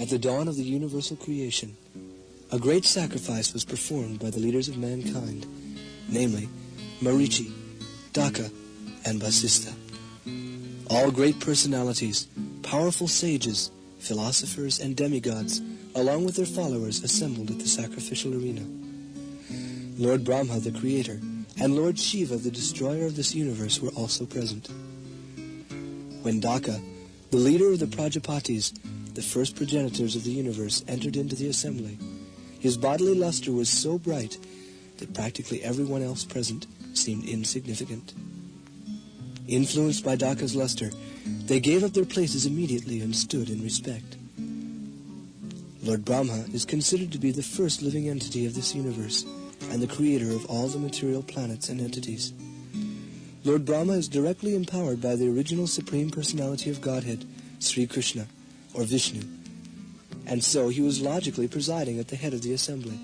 At the dawn of the universal creation, a great sacrifice was performed by the leaders of mankind, namely Marichi, Daksha, and Vasistha. All great personalities, powerful sages, philosophers, and demigods, along with their followers, assembled at the sacrificial arena. Lord Brahma, the creator, and Lord Shiva, the destroyer of this universe, were also present. When Daksha, the leader of the Prajapatis, the first progenitors of the universe, entered into the assembly, his bodily luster was so bright that practically everyone else present seemed insignificant. Influenced by Daksha's luster, they gave up their places immediately and stood in respect. Lord Brahma is considered to be the first living entity of this universe and the creator of all the material planets and entities. Lord Brahma is directly empowered by the original Supreme Personality of Godhead, Sri Krishna, or Vishnu, and so he was logically presiding at the head of the assembly.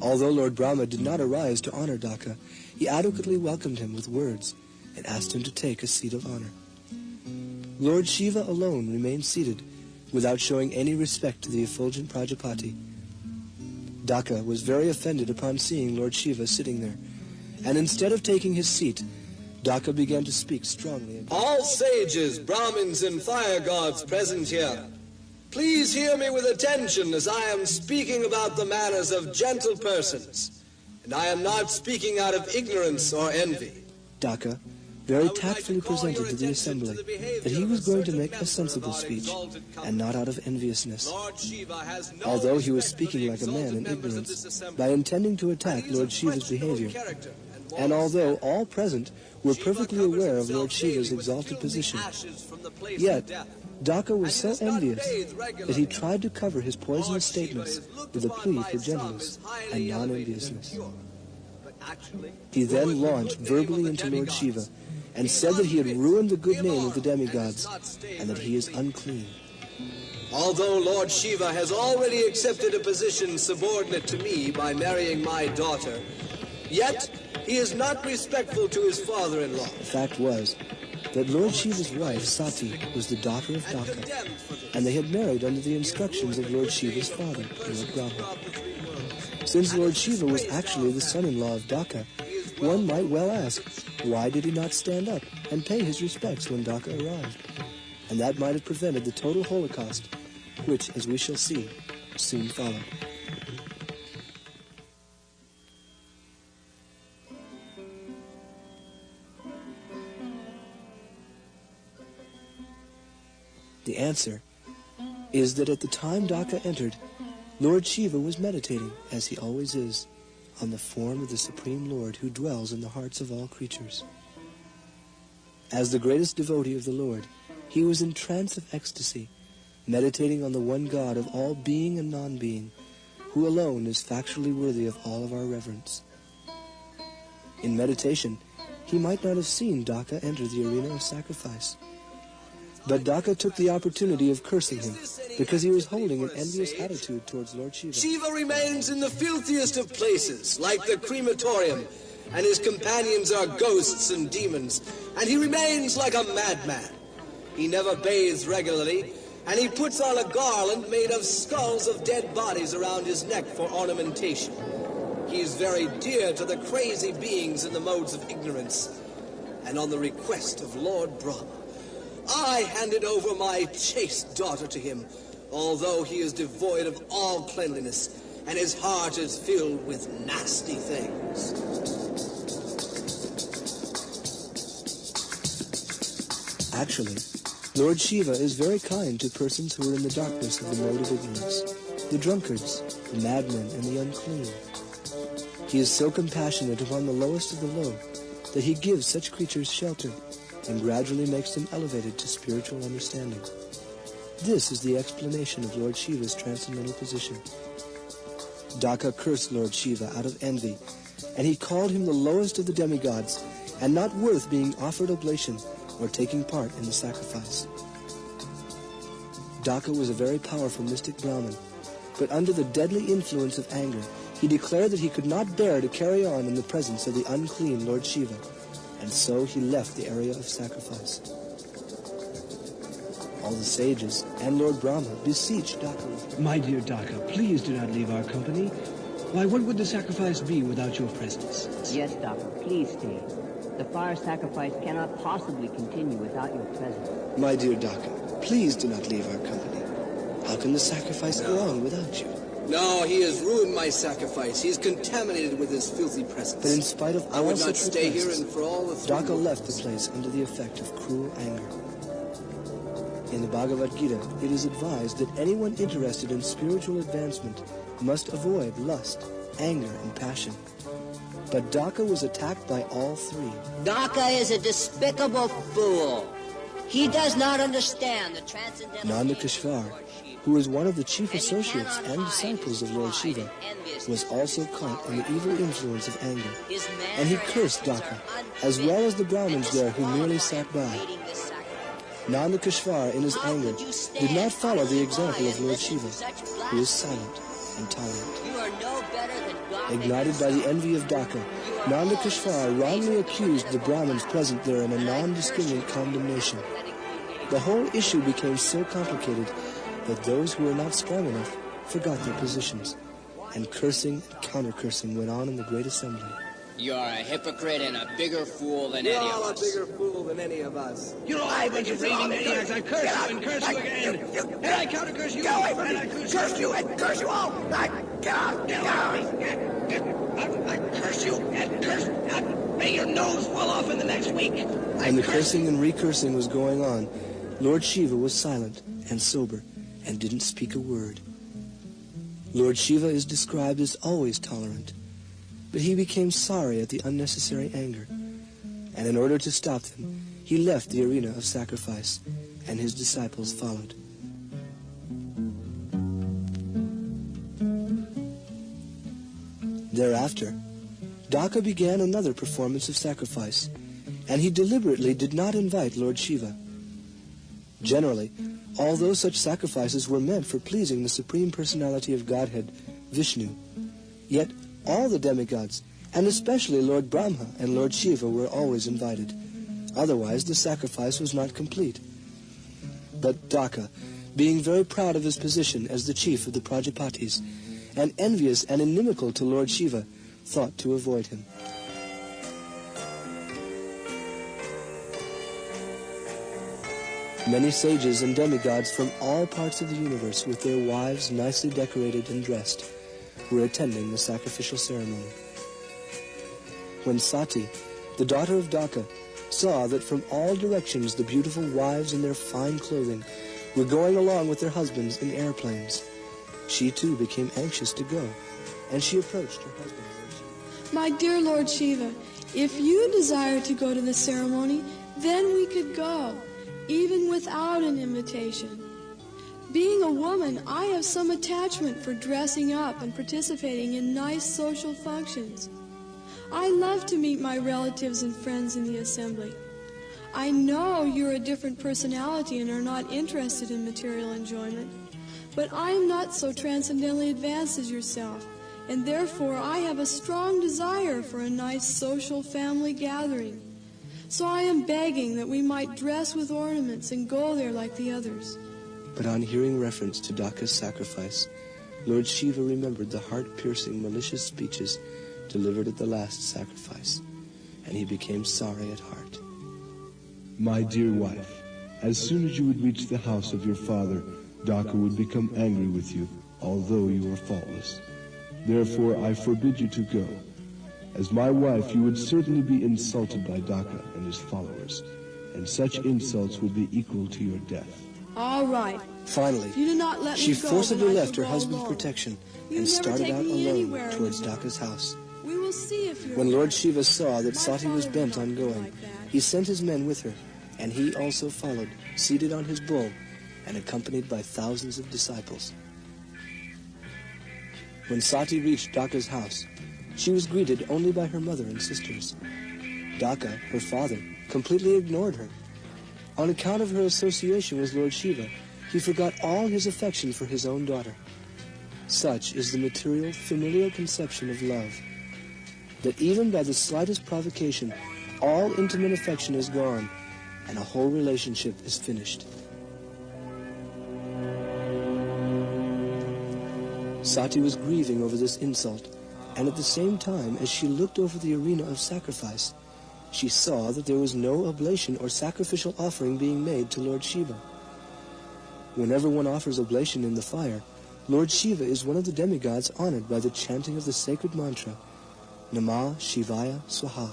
Although Lord Brahma did not arise to honor Daksha, he adequately welcomed him with words and asked him to take a seat of honor. Lord Shiva alone remained seated without showing any respect to the effulgent Prajapati. Daksha was very offended upon seeing Lord Shiva sitting there, and instead of taking his seat, Daksha began to speak strongly. All sages, Brahmins, and fire gods present here, please hear me with attention as I am speaking about the manners of gentle persons, and I am not speaking out of ignorance or envy. Daksha very tactfully presented to the assembly that he was going to make a sensible speech and not out of enviousness. Although he was speaking like a man in ignorance by intending to attack Lord Shiva's behavior, and although all present were perfectly aware of Lord Shiva's exalted position, yet Daksha was so envious that he tried to cover his poisonous statements with a plea for gentleness and non-enviousness. He then launched verbally into Lord Shiva and said that he had ruined the good name of the demigods and that he is unclean. Although Lord Shiva has already accepted a position subordinate to me by marrying my daughter, yet he is not respectful to his father-in-law. The fact was that Lord Shiva's wife, Sati, was the daughter of Daksha, and they had married under the instructions of Lord Shiva's father, Lord Brahma. Since Lord Shiva was actually the son-in-law of Daksha, one might well ask, why did he not stand up and pay his respects when Daksha arrived? And that might have prevented the total holocaust, which, as we shall see, soon followed. The answer is that at the time Daksha entered, Lord Shiva was meditating, as he always is, on the form of the Supreme Lord who dwells in the hearts of all creatures. As the greatest devotee of the Lord, he was in trance of ecstasy, meditating on the one God of all being and non-being, who alone is factually worthy of all of our reverence. In meditation, he might not have seen Daksha enter the arena of sacrifice. But Daksha took the opportunity of cursing him because he was holding an envious attitude towards Lord Shiva. Shiva remains in the filthiest of places, like the crematorium, and his companions are ghosts and demons, and he remains like a madman. He never bathes regularly, and he puts on a garland made of skulls of dead bodies around his neck for ornamentation. He is very dear to the crazy beings in the modes of ignorance, and on the request of Lord Brahma, I handed over my chaste daughter to him, although he is devoid of all cleanliness, and his heart is filled with nasty things. Actually, Lord Shiva is very kind to persons who are in the darkness of the mode of ignorance, the drunkards, the madmen, and the unclean. He is so compassionate upon the lowest of the low that he gives such creatures shelter and gradually makes them elevated to spiritual understanding. This is the explanation of Lord Shiva's transcendental position. Daksha cursed Lord Shiva out of envy, and he called him the lowest of the demigods, and not worth being offered oblation or taking part in the sacrifice. Daksha was a very powerful mystic Brahmin, but under the deadly influence of anger, he declared that he could not bear to carry on in the presence of the unclean Lord Shiva, and so he left the area of sacrifice. All the sages and Lord Brahma beseeched Daksha. My dear Daksha, please do not leave our company. Why, what would the sacrifice be without your presence? Yes, Daksha, please stay. The fire sacrifice cannot possibly continue without your presence. My dear Daksha, please do not leave our company. How can the sacrifice go on without you? No, he has ruined my sacrifice. He is contaminated with his filthy presence. But in spite of I all would not such stay here, requests, and for all the Daksha left the place under the effect of cruel anger. In the Bhagavad Gita, it is advised that anyone interested in spiritual advancement must avoid lust, anger, and passion. But Daksha was attacked by all three. Daksha is a despicable fool. He does not understand the transcendental Nanda Kishvar, who was one of the chief associates and disciples of Lord Shiva, was also caught in the evil influence of anger, and he cursed Daksha, as well as the Brahmins there who merely sat by. Nanda Kishvar, in his anger, did not follow the example of Lord Shiva, who was silent and tolerant. Ignited by the envy of Daksha, Nanda Kishvar wrongly accused the Brahmins present there in a non-discriminate condemnation. The whole issue became so complicated that those who were not strong enough forgot their positions, and cursing and counter-cursing went on in the great assembly. You're a hypocrite and a bigger fool than any of You're us. a bigger fool than any of us. You're all a bunch of raving maniacs. I curse you and curse you again. And I counter-curse you. Get away from and me! I Curse you and curse you all! Get out! Get out! I curse you and curse. May your nose fall off in the next week. And the cursing and recursing was going on. Lord Shiva was silent and sober and didn't speak a word. Lord Shiva is described as always tolerant, but he became sorry at the unnecessary anger, and in order to stop them, he left the arena of sacrifice, and his disciples followed. Thereafter, Daksha began another performance of sacrifice, and he deliberately did not invite Lord Shiva. Generally, although such sacrifices were meant for pleasing the Supreme Personality of Godhead, Vishnu, yet all the demigods, and especially Lord Brahma and Lord Shiva, were always invited. Otherwise, the sacrifice was not complete. But Daksha, being very proud of his position as the chief of the Prajapatis, and envious and inimical to Lord Shiva, thought to avoid him. Many sages and demigods from all parts of the universe, with their wives nicely decorated and dressed, were attending the sacrificial ceremony. When Sati, the daughter of Daksha, saw that from all directions the beautiful wives in their fine clothing were going along with their husbands in airplanes, she too became anxious to go, and she approached her husband. My dear Lord Shiva, if you desire to go to the ceremony, then we could go, even without an invitation. Being a woman, I have some attachment for dressing up and participating in nice social functions. I love to meet my relatives and friends in the assembly. I know you're a different personality and are not interested in material enjoyment, but I am not so transcendently advanced as yourself, and therefore I have a strong desire for a nice social family gathering. So I am begging that we might dress with ornaments and go there like the others. But on hearing reference to Daksha's sacrifice, Lord Shiva remembered the heart-piercing, malicious speeches delivered at the last sacrifice, and he became sorry at heart. My dear wife, as soon as you would reach the house of your father, Daksha would become angry with you, although you are faultless. Therefore, I forbid you to go. As my wife, you would certainly be insulted by Daksha and his followers, and such insults would be equal to your death. All right. Finally, If you do not let she me go, forcibly then I left her shall go husband's alone. protection You and never started take out me alone anywhere in towards the world. Daksha's house. We will see if you're When Lord right. Shiva saw that My Sati was father bent would on not go going, like that. he sent his men with her, and he also followed, seated on his bull, and accompanied by thousands of disciples. When Sati reached Daksha's house, she was greeted only by her mother and sisters. Daksha, her father, completely ignored her. On account of her association with Lord Shiva, he forgot all his affection for his own daughter. Such is the material, familial conception of love, that even by the slightest provocation, all intimate affection is gone, and a whole relationship is finished. Sati was grieving over this insult, and at the same time, as she looked over the arena of sacrifice, she saw that there was no oblation or sacrificial offering being made to Lord Shiva. Whenever one offers oblation in the fire, Lord Shiva is one of the demigods honored by the chanting of the sacred mantra, Namah Shivaya Swaha.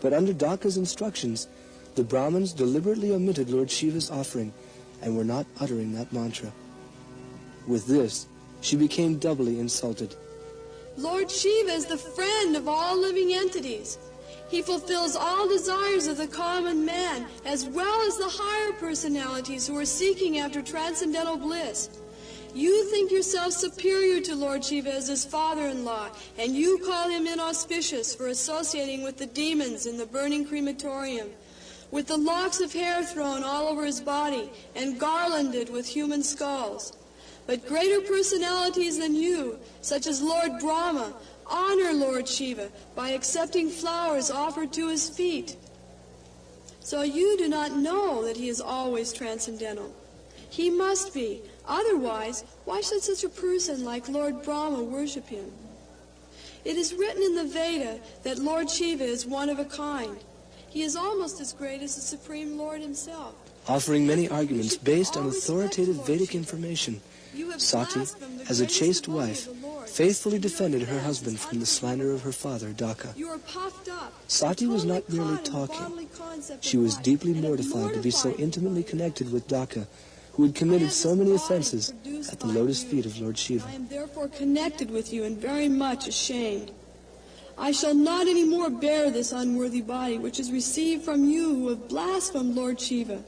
But under Dakha's instructions, the Brahmins deliberately omitted Lord Shiva's offering and were not uttering that mantra. With this, she became doubly insulted. Lord Shiva is the friend of all living entities. He fulfills all desires of the common man, as well as the higher personalities who are seeking after transcendental bliss. You think yourself superior to Lord Shiva as his father-in-law, and you call him inauspicious for associating with the demons in the burning crematorium, with the locks of hair thrown all over his body and garlanded with human skulls. But greater personalities than you, such as Lord Brahma, honor Lord Shiva by accepting flowers offered to his feet. So you do not know that he is always transcendental. He must be. Otherwise, why should such a person like Lord Brahma worship him? It is written in the Veda that Lord Shiva is one of a kind. He is almost as great as the Supreme Lord himself. Offering many arguments based on authoritative Vedic information, Sati, as a chaste wife, faithfully defended her husband from the slander of her father, Dakha. Sati was not merely talking. She was deeply mortified to be so intimately connected with Dakha, who had committed so many offenses at the lotus feet of Lord Shiva. I am therefore connected with you and very much ashamed. I shall not any more bear this unworthy body which is received from you who have blasphemed Lord Shiva.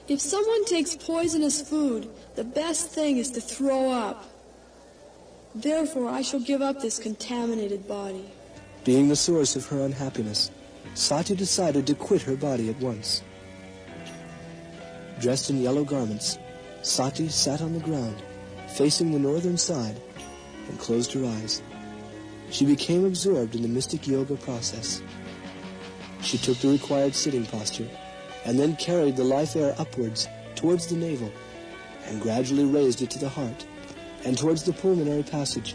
If someone takes poisonous food, the best thing is to throw up. Therefore, I shall give up this contaminated body. Being the source of her unhappiness, Sati decided to quit her body at once. Dressed in yellow garments, Sati sat on the ground, facing the northern side, and closed her eyes. She became absorbed in the mystic yoga process. She took the required sitting posture, and then carried the life air upwards towards the navel, and gradually raised it to the heart, and towards the pulmonary passage.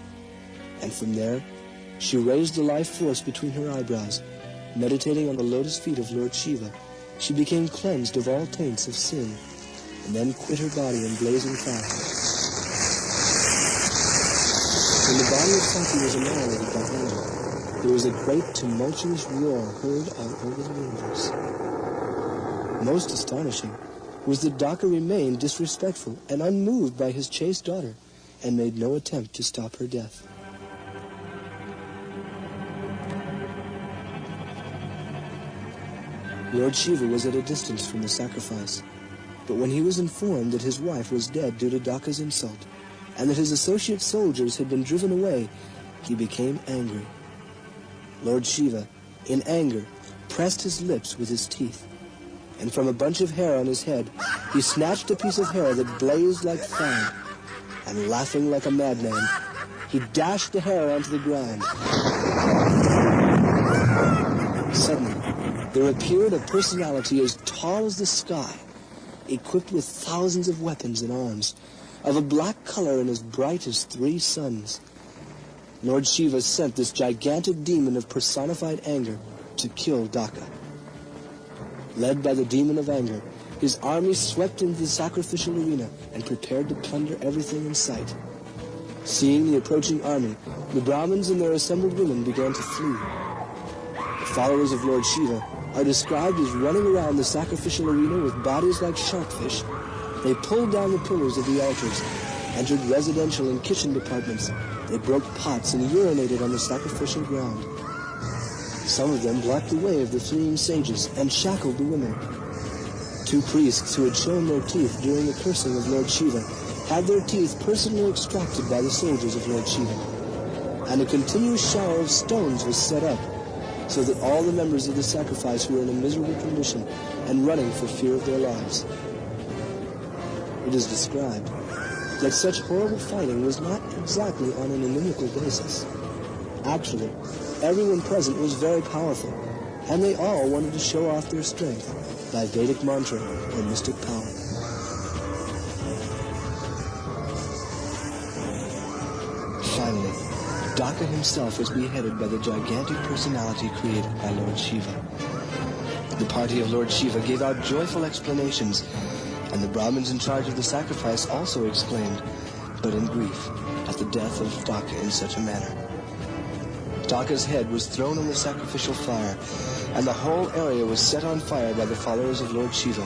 And from there, she raised the life force between her eyebrows, meditating on the lotus feet of Lord Shiva. She became cleansed of all taints of sin, and then quit her body in blazing fire. When the body of Kanti was annihilated by anger, there was a great tumultuous roar heard all over the universe. Most astonishing was that Dakha remained disrespectful and unmoved by his chaste daughter, and made no attempt to stop her death. Lord Shiva was at a distance from the sacrifice, but when he was informed that his wife was dead due to Dakha's insult, and that his associate soldiers had been driven away, he became angry. Lord Shiva, in anger, pressed his lips with his teeth, and from a bunch of hair on his head, he snatched a piece of hair that blazed like fire, and laughing like a madman, he dashed the hair onto the ground. Suddenly, there appeared a personality as tall as the sky, equipped with thousands of weapons and arms, of a black color and as bright as 3 suns. Lord Shiva sent this gigantic demon of personified anger to kill Dakha. Led by the demon of anger, his army swept into the sacrificial arena and prepared to plunder everything in sight. Seeing the approaching army, the Brahmins and their assembled women began to flee. The followers of Lord Shiva are described as running around the sacrificial arena with bodies like sharkfish. They pulled down the pillars of the altars, entered residential and kitchen departments. They broke pots and urinated on the sacrificial ground. Some of them blocked the way of the fleeing sages and shackled the women. 2 priests who had shown their teeth during the cursing of Lord Shiva had their teeth personally extracted by the soldiers of Lord Shiva. And a continuous shower of stones was set up, so that all the members of the sacrifice were in a miserable condition and running for fear of their lives. It is described that such horrible fighting was not exactly on an inimical basis. Actually, everyone present was very powerful, and they all wanted to show off their strength by Vedic mantra or mystic power. Finally, Daksha himself was beheaded by the gigantic personality created by Lord Shiva. The party of Lord Shiva gave out joyful explanations, and the Brahmins in charge of the sacrifice also exclaimed, but in grief, at the death of Daksha in such a manner. Daksha's head was thrown on the sacrificial fire, and the whole area was set on fire by the followers of Lord Shiva,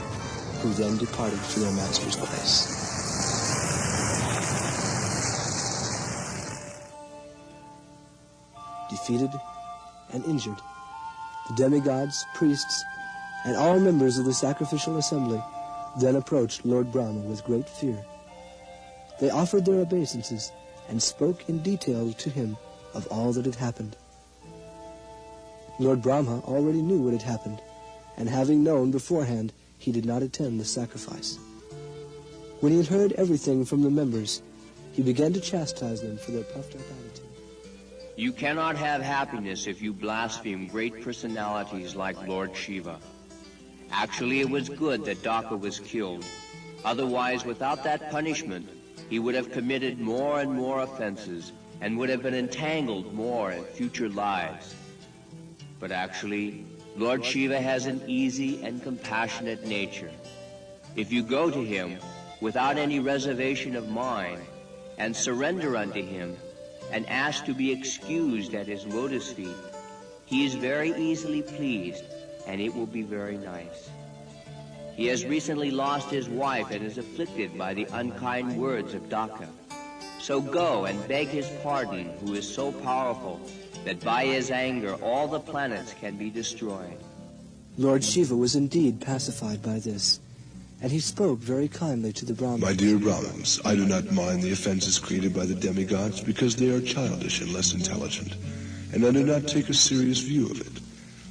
who then departed for their master's place. Defeated and injured, the demigods, priests, and all members of the sacrificial assembly then approached Lord Brahma with great fear. They offered their obeisances and spoke in detail to him of all that had happened. Lord Brahma already knew what had happened, and having known beforehand, he did not attend the sacrifice. When he had heard everything from the members, he began to chastise them for their puffed-up attitude. You cannot have happiness if you blaspheme great personalities like Lord Shiva. Actually, it was good that Daksha was killed. Otherwise, without that punishment, he would have committed more and more offenses and would have been entangled more in future lives. But actually, Lord Shiva has an easy and compassionate nature. If you go to him without any reservation of mind and surrender unto him and ask to be excused at his lotus feet, he is very easily pleased, and it will be very nice. He has recently lost his wife and is afflicted by the unkind words of Daksha. So go and beg his pardon, who is so powerful that by his anger all the planets can be destroyed. Lord Shiva was indeed pacified by this, and he spoke very kindly to the Brahmins. My dear Brahmins, I do not mind the offenses created by the demigods because they are childish and less intelligent, and I do not take a serious view of it.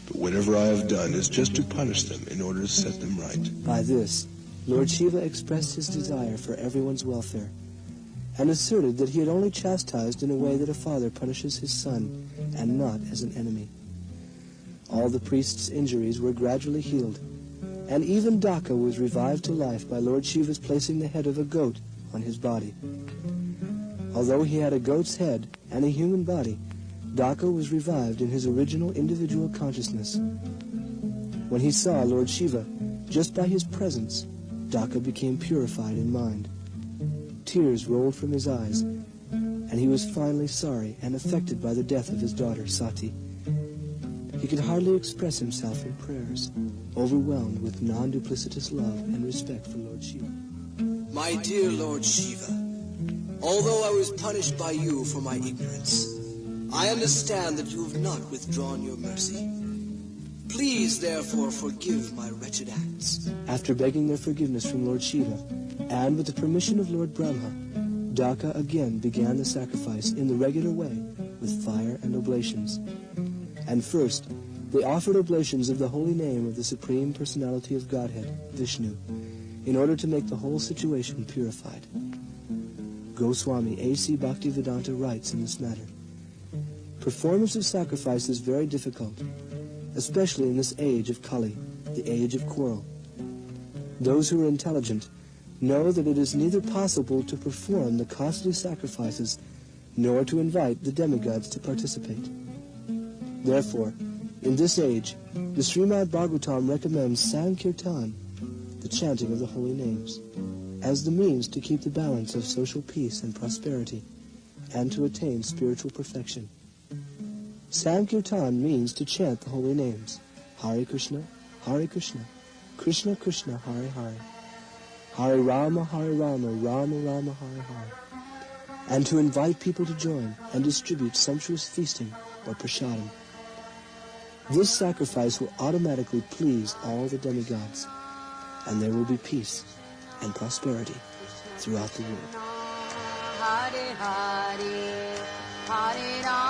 But whatever I have done is just to punish them in order to set them right. By this, Lord Shiva expressed his desire for everyone's welfare, and asserted that he had only chastised in a way that a father punishes his son, and not as an enemy. All the priest's injuries were gradually healed, and even Daksha was revived to life by Lord Shiva's placing the head of a goat on his body. Although he had a goat's head and a human body, Daksha was revived in his original individual consciousness. When he saw Lord Shiva, just by his presence, Daksha became purified in mind. Tears rolled from his eyes, and he was finally sorry and affected by the death of his daughter, Sati. He could hardly express himself in prayers, overwhelmed with non-duplicitous love and respect for Lord Shiva. My dear Lord Shiva, although I was punished by you for my ignorance, I understand that you have not withdrawn your mercy. Please, therefore, forgive my wretched acts. After begging their forgiveness from Lord Shiva, and with the permission of Lord Brahma, Daksha again began the sacrifice in the regular way with fire and oblations. And first, they offered oblations of the holy name of the Supreme Personality of Godhead, Vishnu, in order to make the whole situation purified. Goswami A.C. Bhaktivedanta writes in this matter, performance of sacrifice is very difficult, especially in this age of Kali, the age of quarrel. Those who are intelligent know that it is neither possible to perform the costly sacrifices nor to invite the demigods to participate. Therefore, in this age, the Srimad Bhagavatam recommends Sankirtan, the chanting of the holy names, as the means to keep the balance of social peace and prosperity, and to attain spiritual perfection. Sankirtan means to chant the holy names, Hare Krishna, Krishna Krishna, Hare Hare, Hare Rama, Rama Rama, Hare Hare, and to invite people to join and distribute sumptuous feasting or prasadam. This sacrifice will automatically please all the demigods, and there will be peace and prosperity throughout the world. Hare Hare, Hare Rama.